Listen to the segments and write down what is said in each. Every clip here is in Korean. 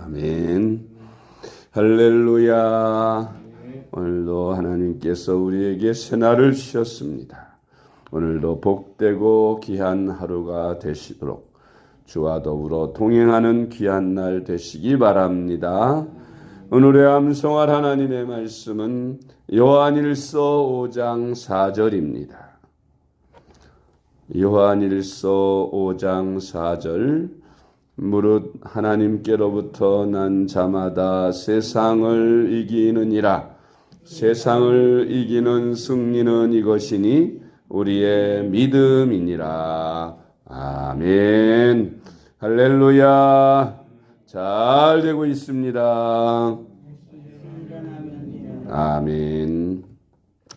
아멘. 할렐루야. 오늘도 하나님께서 우리에게 새날을 주셨습니다. 오늘도 복되고 귀한 하루가 되시도록 주와 더불어 동행하는 귀한 날 되시기 바랍니다. 오늘의 암송할 하나님의 말씀은 요한일서 5장 4절입니다. 요한일서 5장 4절 무릇 하나님께로부터 난 자마다 세상을 이기느니라. 세상을 이기는 승리는 이것이니 우리의 믿음이니라. 아멘. 할렐루야. 잘 되고 있습니다. 아멘.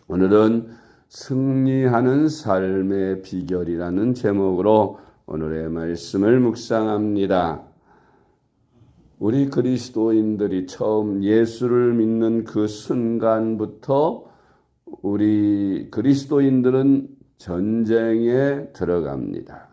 오늘은 승리하는 삶의 비결이라는 제목으로 오늘의 말씀을 묵상합니다. 우리 그리스도인들이 처음 예수를 믿는 그 순간부터 우리 그리스도인들은 전쟁에 들어갑니다.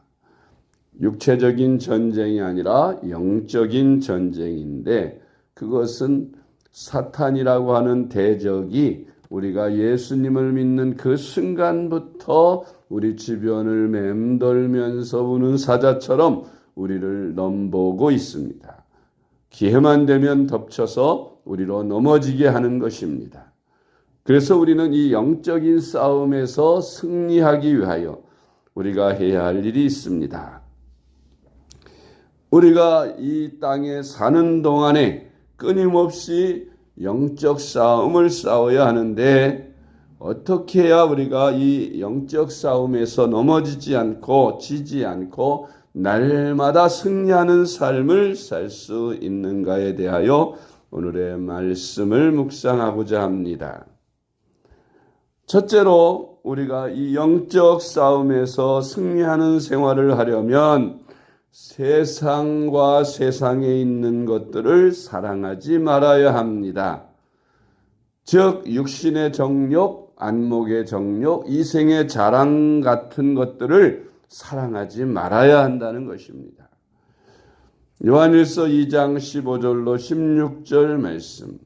육체적인 전쟁이 아니라 영적인 전쟁인데 그것은 사탄이라고 하는 대적이 우리가 예수님을 믿는 그 순간부터 우리 주변을 맴돌면서 우는 사자처럼 우리를 넘보고 있습니다. 기회만 되면 덮쳐서 우리로 넘어지게 하는 것입니다. 그래서 우리는 이 영적인 싸움에서 승리하기 위하여 우리가 해야 할 일이 있습니다. 우리가 이 땅에 사는 동안에 끊임없이 영적 싸움을 싸워야 하는데 어떻게 해야 우리가 이 영적 싸움에서 넘어지지 않고 지지 않고 날마다 승리하는 삶을 살 수 있는가에 대하여 오늘의 말씀을 묵상하고자 합니다. 첫째로 우리가 이 영적 싸움에서 승리하는 생활을 하려면 세상과 세상에 있는 것들을 사랑하지 말아야 합니다. 즉 육신의 정욕, 안목의 정욕, 이생의 자랑 같은 것들을 사랑하지 말아야 한다는 것입니다. 요한일서 2장 15절로 16절 말씀.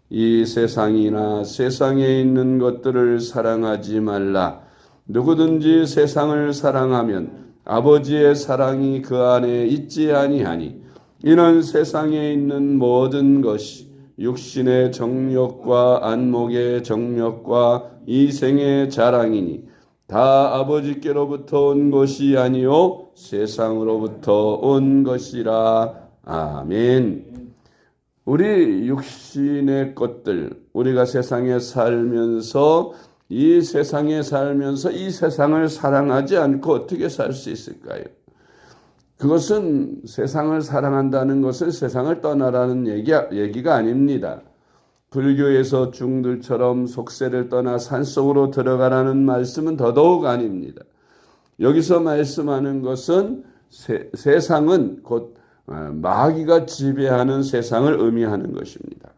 이 세상이나 세상에 있는 것들을 사랑하지 말라. 누구든지 세상을 사랑하면 아버지의 사랑이 그 안에 있지 아니하니 이는 세상에 있는 모든 것이 육신의 정욕과 안목의 정욕과 이생의 자랑이니 다 아버지께로부터 온 것이 아니요 세상으로부터 온 것이라. 아멘. 우리 육신의 것들, 우리가 세상에 살면서 이 세상에 살면서 이 세상을 사랑하지 않고 어떻게 살 수 있을까요? 그것은 세상을 사랑한다는 것은 세상을 떠나라는 얘기가 아닙니다. 불교에서 중들처럼 속세를 떠나 산속으로 들어가라는 말씀은 더더욱 아닙니다. 여기서 말씀하는 것은 세상은 곧 마귀가 지배하는 세상을 의미하는 것입니다.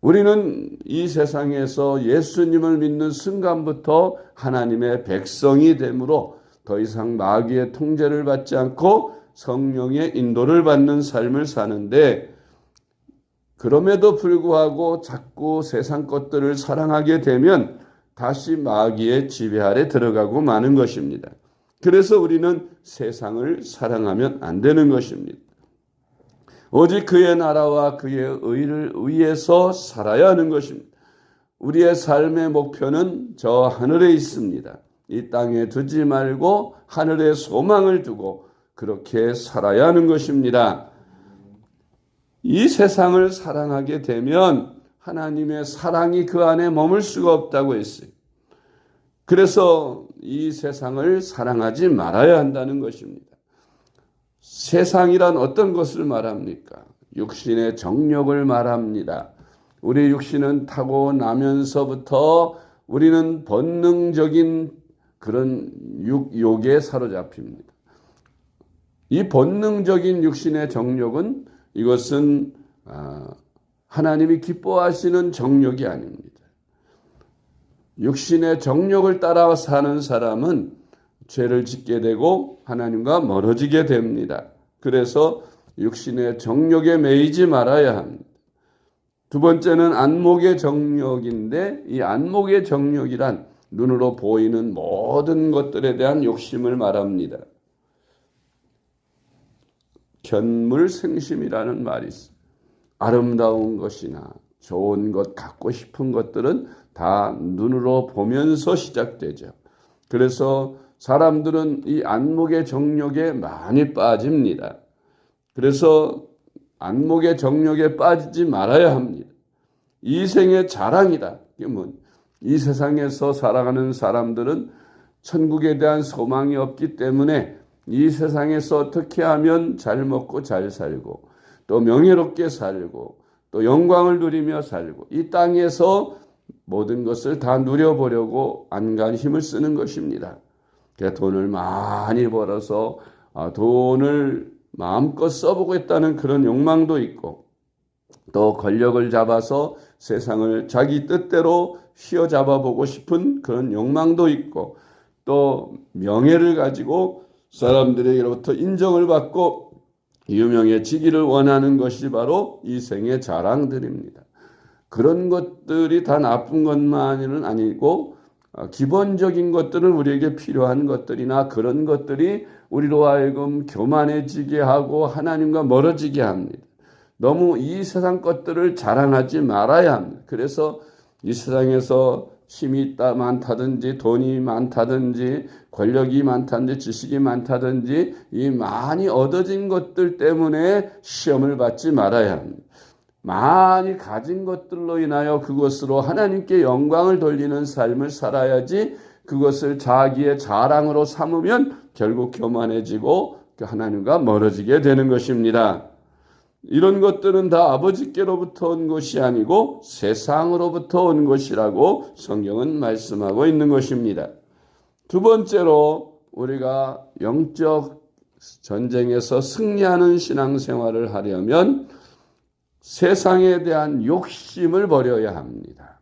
우리는 이 세상에서 예수님을 믿는 순간부터 하나님의 백성이 되므로 더 이상 마귀의 통제를 받지 않고 성령의 인도를 받는 삶을 사는데 그럼에도 불구하고 자꾸 세상 것들을 사랑하게 되면 다시 마귀의 지배 아래 들어가고 마는 것입니다. 그래서 우리는 세상을 사랑하면 안 되는 것입니다. 오직 그의 나라와 그의 의를 위해서 살아야 하는 것입니다. 우리의 삶의 목표는 저 하늘에 있습니다. 이 땅에 두지 말고 하늘에 소망을 두고 그렇게 살아야 하는 것입니다. 이 세상을 사랑하게 되면 하나님의 사랑이 그 안에 머물 수가 없다고 했어요. 그래서 이 세상을 사랑하지 말아야 한다는 것입니다. 세상이란 어떤 것을 말합니까? 육신의 정욕을 말합니다. 우리 육신은 타고나면서부터 우리는 본능적인 그런 욕에 사로잡힙니다. 이 본능적인 육신의 정욕은 이것은 하나님이 기뻐하시는 정욕이 아닙니다. 육신의 정욕을 따라 사는 사람은 죄를 짓게 되고 하나님과 멀어지게 됩니다. 그래서 육신의 정욕에 매이지 말아야 합니다. 두 번째는 안목의 정욕인데, 이 안목의 정욕이란 눈으로 보이는 모든 것들에 대한 욕심을 말합니다. 견물생심이라는 말이 있어요. 아름다운 것이나 좋은 것, 갖고 싶은 것들은 다 눈으로 보면서 시작되죠. 그래서 사람들은 이 안목의 정욕에 많이 빠집니다. 그래서 안목의 정욕에 빠지지 말아야 합니다. 이 생의 자랑이다. 이 세상에서 살아가는 사람들은 천국에 대한 소망이 없기 때문에 이 세상에서 어떻게 하면 잘 먹고 잘 살고 또 명예롭게 살고 또 영광을 누리며 살고 이 땅에서 모든 것을 다 누려보려고 안간 힘을 쓰는 것입니다. 돈을 많이 벌어서 돈을 마음껏 써보겠다는 그런 욕망도 있고, 또 권력을 잡아서 세상을 자기 뜻대로 휘어잡아 보고 싶은 그런 욕망도 있고, 또 명예를 가지고 사람들에게로부터 인정을 받고 유명해지기를 원하는 것이 바로 이 생의 자랑들입니다. 그런 것들이 다 나쁜 것만은 아니고 기본적인 것들은 우리에게 필요한 것들이나 그런 것들이 우리로 하여금 교만해지게 하고 하나님과 멀어지게 합니다. 너무 이 세상 것들을 자랑하지 말아야 합니다. 그래서 이 세상에서 힘이 있다 많다든지 돈이 많다든지 권력이 많다든지 지식이 많다든지 이 많이 얻어진 것들 때문에 시험을 받지 말아야 합니다. 많이 가진 것들로 인하여 그것으로 하나님께 영광을 돌리는 삶을 살아야지, 그것을 자기의 자랑으로 삼으면 결국 교만해지고 하나님과 멀어지게 되는 것입니다. 이런 것들은 다 아버지께로부터 온 것이 아니고 세상으로부터 온 것이라고 성경은 말씀하고 있는 것입니다. 두 번째로 우리가 영적 전쟁에서 승리하는 신앙생활을 하려면 세상에 대한 욕심을 버려야 합니다.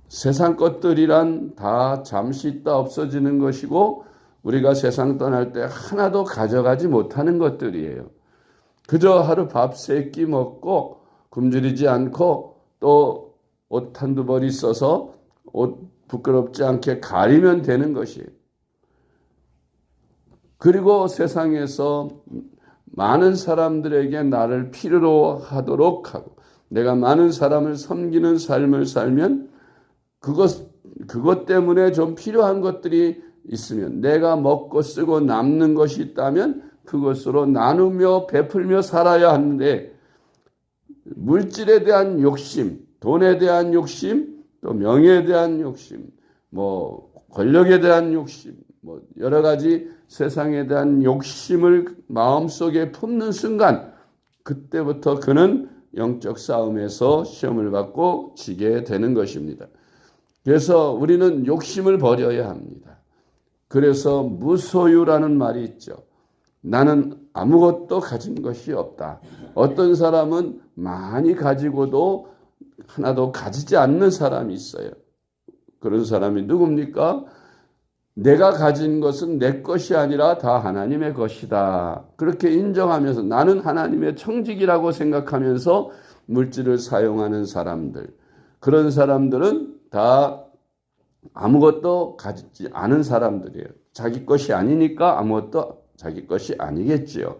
세상 것들이란 다 잠시 있다 없어지는 것이고 우리가 세상 떠날 때 하나도 가져가지 못하는 것들이에요. 그저 하루 밥 3끼 먹고 굶주리지 않고 또 옷 한두 벌 있어서 옷 부끄럽지 않게 가리면 되는 것이에요. 그리고 세상에서 많은 사람들에게 나를 필요로 하도록 하고 내가 많은 사람을 섬기는 삶을 살면 그것 때문에 좀 필요한 것들이 있으면, 내가 먹고 쓰고 남는 것이 있다면 그것으로 나누며 베풀며 살아야 하는데, 물질에 대한 욕심, 돈에 대한 욕심, 또 명예에 대한 욕심, 권력에 대한 욕심, 여러 가지 세상에 대한 욕심을 마음속에 품는 순간, 그때부터 그는 영적 싸움에서 시험을 받고 지게 되는 것입니다. 그래서 우리는 욕심을 버려야 합니다. 그래서 무소유라는 말이 있죠. 나는 아무것도 가진 것이 없다. 어떤 사람은 많이 가지고도 하나도 가지지 않는 사람이 있어요. 그런 사람이 누굽니까? 내가 가진 것은 내 것이 아니라 다 하나님의 것이다. 그렇게 인정하면서 나는 하나님의 청직이라고 생각하면서 물질을 사용하는 사람들. 그런 사람들은 다 아무것도 가지지 않은 사람들이에요. 자기 것이 아니니까 아무것도 자기 것이 아니겠지요.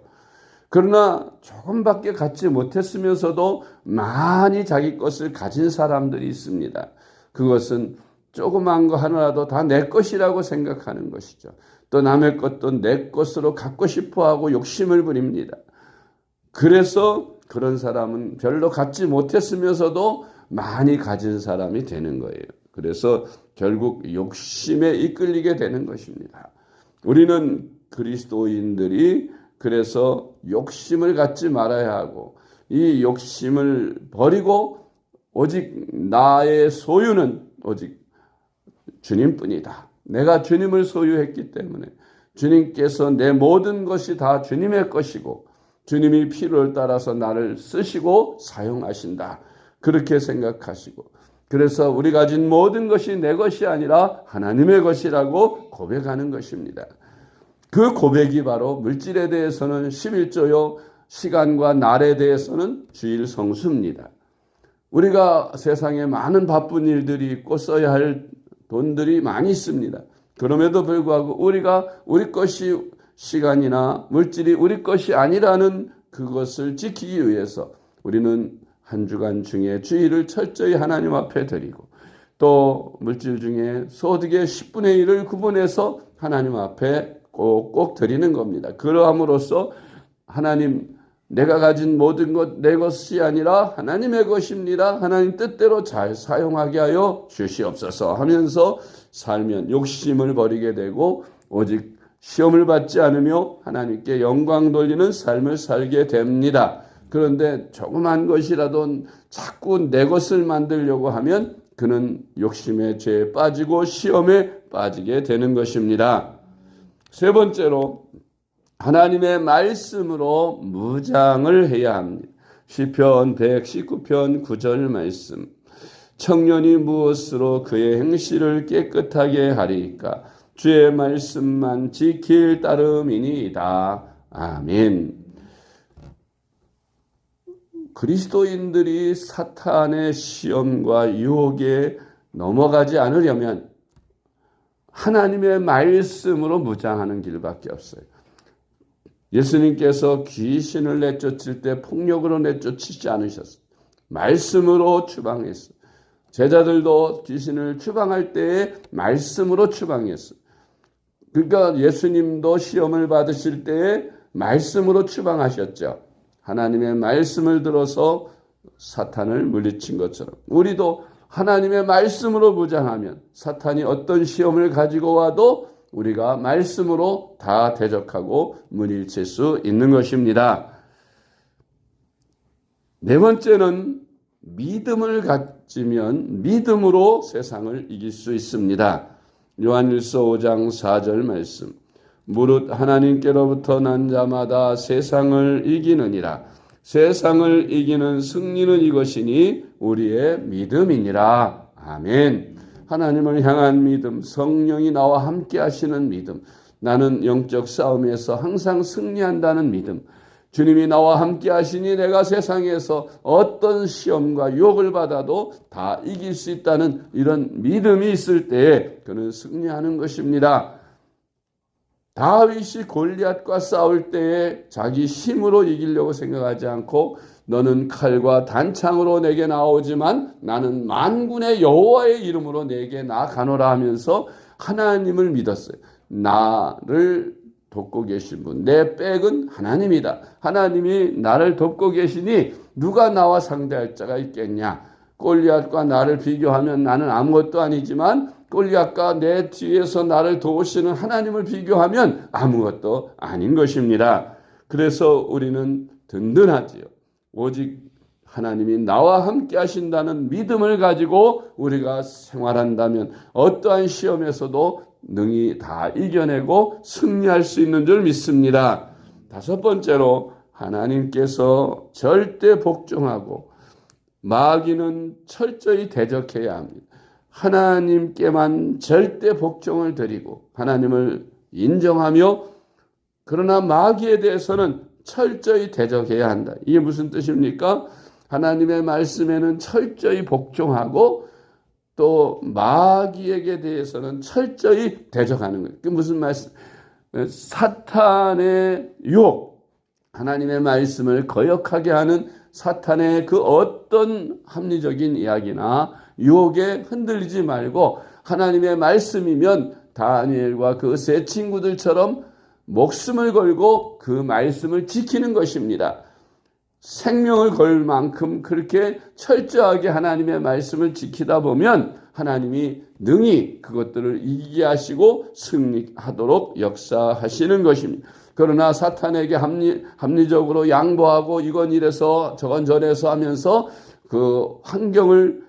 그러나 조금밖에 갖지 못했으면서도 많이 자기 것을 가진 사람들이 있습니다. 그것은 조그만 거 하나라도 다 내 것이라고 생각하는 것이죠. 또 남의 것도 내 것으로 갖고 싶어하고 욕심을 부립니다. 그래서 그런 사람은 별로 갖지 못했으면서도 많이 가진 사람이 되는 거예요. 그래서 결국 욕심에 이끌리게 되는 것입니다. 우리는 그리스도인들이 그래서 욕심을 갖지 말아야 하고, 이 욕심을 버리고 오직 나의 소유는 오직 주님뿐이다. 내가 주님을 소유했기 때문에 주님께서 내 모든 것이 다 주님의 것이고 주님이 필요를 따라서 나를 쓰시고 사용하신다. 그렇게 생각하시고, 그래서 우리 가진 모든 것이 내 것이 아니라 하나님의 것이라고 고백하는 것입니다. 그 고백이 바로 물질에 대해서는 11조요, 시간과 날에 대해서는 주일 성수입니다. 우리가 세상에 많은 바쁜 일들이 있고 써야 할 돈들이 많이 있습니다. 그럼에도 불구하고 우리가 우리 것이 시간이나 물질이 우리 것이 아니라는 그것을 지키기 위해서 우리는 한 주간 중에 주일을 철저히 하나님 앞에 드리고 또 물질 중에 소득의 10분의 1을 구분해서 하나님 앞에 꼭꼭 드리는 겁니다. 그러함으로써 하나님, 내가 가진 모든 것 내 것이 아니라 하나님의 것입니다. 하나님 뜻대로 잘 사용하게 하여 주시옵소서 하면서 살면 욕심을 버리게 되고 오직 시험을 받지 않으며 하나님께 영광 돌리는 삶을 살게 됩니다. 그런데 조그만 것이라도 자꾸 내 것을 만들려고 하면 그는 욕심의 죄에 빠지고 시험에 빠지게 되는 것입니다. 세 번째로 하나님의 말씀으로 무장을 해야 합니다. 시편 119편 9절 말씀. 청년이 무엇으로 그의 행실을 깨끗하게 하리까? 주의 말씀만 지킬 따름이니이다. 아멘. 그리스도인들이 사탄의 시험과 유혹에 넘어가지 않으려면 하나님의 말씀으로 무장하는 길밖에 없어요. 예수님께서 귀신을 내쫓을 때 폭력으로 내쫓지 않으셨어요. 말씀으로 추방했어요. 제자들도 귀신을 추방할 때에 말씀으로 추방했어요. 그러니까 예수님도 시험을 받으실 때에 말씀으로 추방하셨죠. 하나님의 말씀을 들어서 사탄을 물리친 것처럼 우리도 하나님의 말씀으로 무장하면 사탄이 어떤 시험을 가지고 와도 우리가 말씀으로 다 대적하고 물리칠 수 있는 것입니다. 네 번째는 믿음을 가지면 믿음으로 세상을 이길 수 있습니다. 요한일서 5장 4절 말씀. 무릇 하나님께로부터 난 자마다 세상을 이기느니라. 세상을 이기는 승리는 이것이니 우리의 믿음이니라. 아멘. 하나님을 향한 믿음, 성령이 나와 함께 하시는 믿음, 나는 영적 싸움에서 항상 승리한다는 믿음, 주님이 나와 함께 하시니 내가 세상에서 어떤 시험과 유혹을 받아도 다 이길 수 있다는 이런 믿음이 있을 때에 그는 승리하는 것입니다. 다윗이 골리앗과 싸울 때에 자기 힘으로 이기려고 생각하지 않고 너는 칼과 단창으로 내게 나오지만 나는 만군의 여호와의 이름으로 내게 나아가노라 하면서 하나님을 믿었어요. 나를 돕고 계신 분, 내 백은 하나님이다. 하나님이 나를 돕고 계시니 누가 나와 상대할 자가 있겠냐. 골리앗과 나를 비교하면 나는 아무것도 아니지만 골리앗과 내 뒤에서 나를 도우시는 하나님을 비교하면 아무것도 아닌 것입니다. 그래서 우리는 든든하지요. 오직 하나님이 나와 함께 하신다는 믿음을 가지고 우리가 생활한다면 어떠한 시험에서도 능히 다 이겨내고 승리할 수 있는 줄 믿습니다. 다섯 번째로 하나님께서 절대 복종하고 마귀는 철저히 대적해야 합니다. 하나님께만 절대 복종을 드리고 하나님을 인정하며 그러나 마귀에 대해서는 철저히 대적해야 한다. 이게 무슨 뜻입니까? 하나님의 말씀에는 철저히 복종하고 또 마귀에게 대해서는 철저히 대적하는 거예요. 그게 무슨 말씀? 사탄의 유혹, 하나님의 말씀을 거역하게 하는 사탄의 그 어떤 합리적인 이야기나 유혹에 흔들리지 말고 하나님의 말씀이면 다니엘과 그 세 친구들처럼 목숨을 걸고 그 말씀을 지키는 것입니다. 생명을 걸 만큼 그렇게 철저하게 하나님의 말씀을 지키다 보면 하나님이 능히 그것들을 이기게 하시고 승리하도록 역사하시는 것입니다. 그러나 사탄에게 합리적으로 양보하고 이건 이래서 저건 저래서 하면서 그 환경을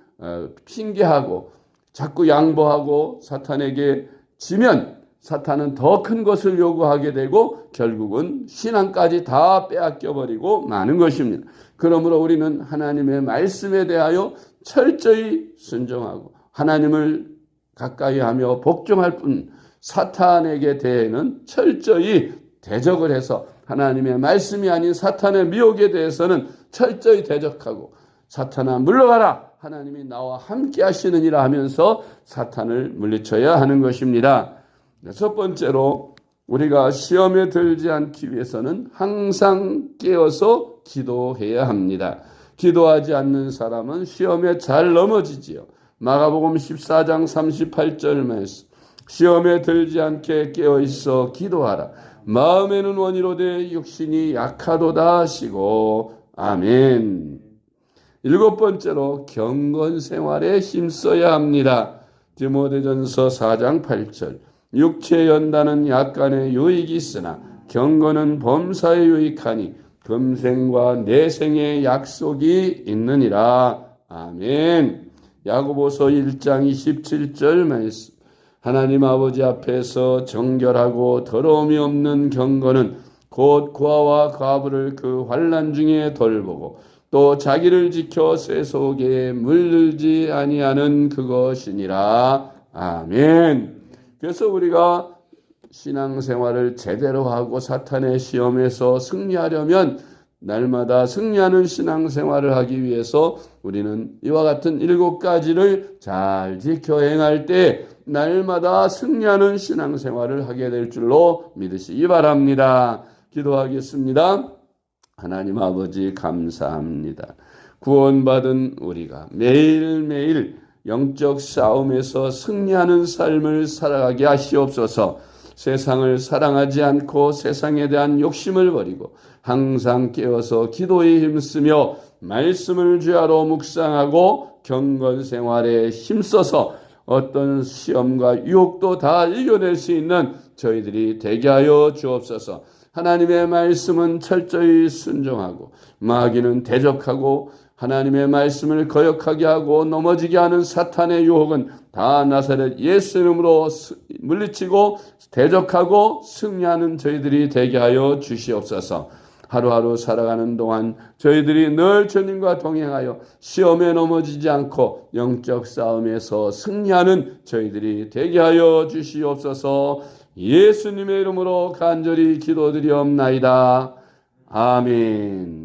핑계하고 자꾸 양보하고 사탄에게 지면 사탄은 더 큰 것을 요구하게 되고 결국은 신앙까지 다 빼앗겨버리고 마는 것입니다. 그러므로 우리는 하나님의 말씀에 대하여 철저히 순종하고 하나님을 가까이 하며 복종할 뿐 사탄에게 대해는 철저히 대적을 해서 하나님의 말씀이 아닌 사탄의 미혹에 대해서는 철저히 대적하고 사탄아 물러가라, 하나님이 나와 함께 하시느니라 하면서 사탄을 물리쳐야 하는 것입니다. 첫 번째로 우리가 시험에 들지 않기 위해서는 항상 깨어서 기도해야 합니다. 기도하지 않는 사람은 시험에 잘 넘어지지요. 마가복음 14장 38절 말씀, 시험에 들지 않게 깨어있어 기도하라. 마음에는 원이로되 육신이 약하도다 하시고. 아멘. 일곱 번째로 경건 생활에 힘써야 합니다. 디모데전서 4장 8절, 육체 연단은 약간의 유익이 있으나 경건은 범사에 유익하니 금생과 내생의 약속이 있느니라. 아멘. 야고보서 1장 27절 말씀, 하나님 아버지 앞에서 정결하고 더러움이 없는 경건은 곧 고아와 과부를 그 환난 중에 돌보고 또 자기를 지켜 쇠 속에 물들지 아니하는 그것이니라. 아멘. 그래서 우리가 신앙생활을 제대로 하고 사탄의 시험에서 승리하려면 날마다 승리하는 신앙생활을 하기 위해서 우리는 이와 같은 7가지를 잘 지켜 행할 때 날마다 승리하는 신앙생활을 하게 될 줄로 믿으시기 바랍니다. 기도하겠습니다. 하나님 아버지 감사합니다. 구원받은 우리가 매일매일 영적 싸움에서 승리하는 삶을 살아가게 하시옵소서. 세상을 사랑하지 않고 세상에 대한 욕심을 버리고 항상 깨어서 기도에 힘쓰며 말씀을 주야로 묵상하고 경건 생활에 힘써서 어떤 시험과 유혹도 다 이겨낼 수 있는 저희들이 되게 하여 주옵소서. 하나님의 말씀은 철저히 순종하고 마귀는 대적하고 하나님의 말씀을 거역하게 하고 넘어지게 하는 사탄의 유혹은 다 나사렛 예수 이름으로 물리치고 대적하고 승리하는 저희들이 되게 하여 주시옵소서. 하루하루 살아가는 동안 저희들이 늘 주님과 동행하여 시험에 넘어지지 않고 영적 싸움에서 승리하는 저희들이 되게 하여 주시옵소서. 예수님의 이름으로 간절히 기도드리옵나이다. 아멘.